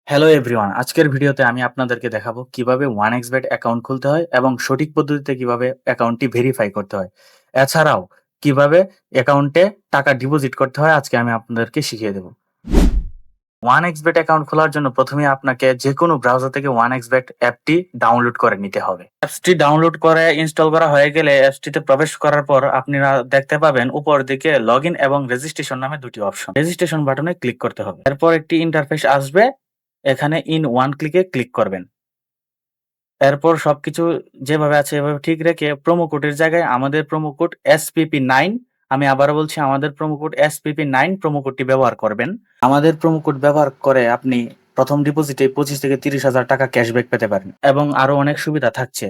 Hello everyone, আজকের ভিডিওতে আমি আপনাদেরকে দেখাবো কিভাবে 1xBet অ্যাকাউন্ট খুলতে হয় এবং সঠিক পদ্ধতিতে কিভাবে অ্যাকাউন্টটি ভেরিফাই করতে হয়। এছাড়াও কিভাবে অ্যাকাউন্টে টাকা ডিপোজিট করতে হয় আজকে আমি আপনাদেরকে শিখিয়ে দেব। 1xBet অ্যাকাউন্ট খোলার জন্য প্রথমেই আপনাকে যেকোনো ব্রাউজার থেকে 1xBet অ্যাপটি ডাউনলোড করে নিতে হবে। অ্যাপসটি ডাউনলোড করে ইনস্টল করা হয়ে গেলে অ্যাপসটিতে প্রবেশ করার পর আপনারা দেখতে পাবেন উপর দিকে লগইন এবং রেজিস্ট্রেশন নামে দুটি অপশন। রেজিস্ট্রেশন বাটনে ক্লিক করতে হবে। এরপর একটি ইন্টারফেস আসবে, এখানে ইন ওয়ান ক্লিকে ক্লিক করবেন। এরপর সবকিছু যেভাবে আছে এভাবে ঠিক রেখে প্রোমো কোডের জায়গায় আমাদের প্রোমো কোড SPP9, আমি আবারও বলছি আমাদের প্রোমো কোড SPP9 প্রোমো কোডটি ব্যবহার করবেন। আমাদের প্রোমো কোড ব্যবহার করে আপনি প্রথম ডিপোজিটে 25 থেকে 30,000 টাকা ক্যাশব্যাক পেতে পারেন এবং আরো অনেক সুবিধা থাকছে।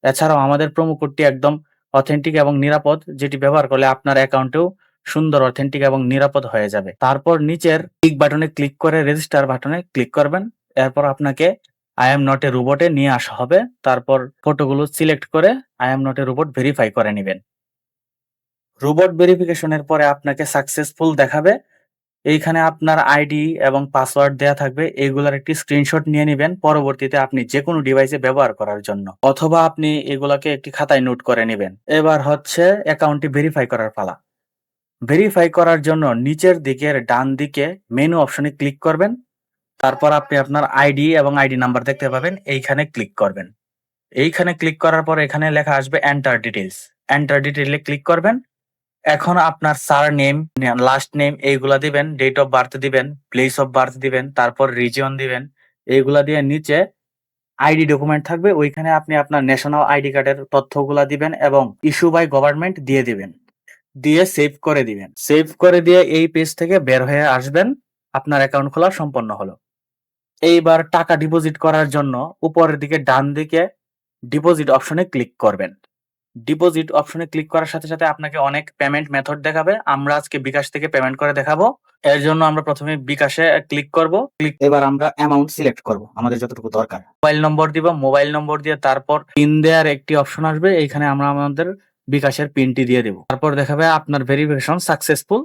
এছাড়াও আমাদের প্রোমো কোডটি একদম অথেন্টিক এবং নিরাপদ, যেটি ব্যবহার করলে আপনার অ্যাকাউন্টেও সুন্দর অথেন্টিক এবং নিরাপদ হয়ে যাবে। তারপর নিচের ক্লিক বাটনে ক্লিক করে রেজিস্টার বাটনে ক্লিক করবেন। এরপর আপনাকে আই এম নট এ রোবটে নিয়ে আসা হবে। তারপর ফটোগুলো সিলেক্ট করে I am not a robot verify করে নেবেন। রোবট ভেরিফিকেশনের পরে আপনাকে সাকসেসফুল দেখাবে। এইখানে আপনার আইডি এবং পাসওয়ার্ড দেয়া থাকবে, এইগুলার একটি স্ক্রিনশট নিয়ে নেবেন পরবর্তীতে আপনি যে কোনো ডিভাইসে ব্যবহার করার জন্য, অথবা আপনি এগুলাকে একটি খাতায় নোট করে নেবেন। এবার হচ্ছে অ্যাকাউন্টটি ভেরিফাই করার পালা। ভেরিফাই করার জন্য নিচের দিকের ডান দিকে মেনু অপশনে ক্লিক করবেন। তারপর আপনি আপনার আইডি এবং আইডি নাম্বার দেখতে পাবেন, এইখানে ক্লিক করবেন। এইখানে ক্লিক করার পর এখানে লেখা আসবে এন্টার ডিটেইলস। এন্টার ডিটেইলে ক্লিক করবেন। এখন আপনার সারনেম, লাস্ট নেম এইগুলা দিবেন, ডেট অফ বার্থ দিবেন, প্লেস অফ বার্থ দিবেন, তারপর রিজিয়ন দিবেন। এইগুলা দিয়ে নিচে আইডি ডকুমেন্ট থাকবে, ওইখানে আপনি আপনার ন্যাশনাল আইডি কার্ডের তথ্যগুলা দিবেন এবং ইস্যু বাই গভর্নমেন্ট দিয়ে দিবেন। দিয়ে সেভ করে দিবেন। সেভ করে দিয়ে এই পেজ থেকে বের হয়ে আসবেন। আপনার অ্যাকাউন্ট খোলা সম্পন্ন হলো। এইবার টাকা ডিপোজিট করার জন্য উপরের দিকে ডান দিকে ডিপোজিট অপশনে ক্লিক করবেন। ডিপোজিট অপশনে ক্লিক করার সাথে সাথে আপনাকে অনেক পেমেন্ট মেথড দেখাবে। আমরা আজকে বিকাশ থেকে পেমেন্ট করে দেখাবো। এর জন্য আমরা প্রথমে বিকাশে ক্লিক করব। এবার আমরা অ্যামাউন্ট সিলেক্ট করব, আমাদের যতটুকু দরকার। মোবাইল নম্বর দিব, মোবাইল নম্বর দিয়ে তারপর পিন দেওয়ার একটি অপশন আসবে, এইখানে আমরা আমাদের বিকাশের পিনটি দিয়ে দেব। তারপর দেখাবে আপনার ভেরিফিকেশন সাকসেসফুল।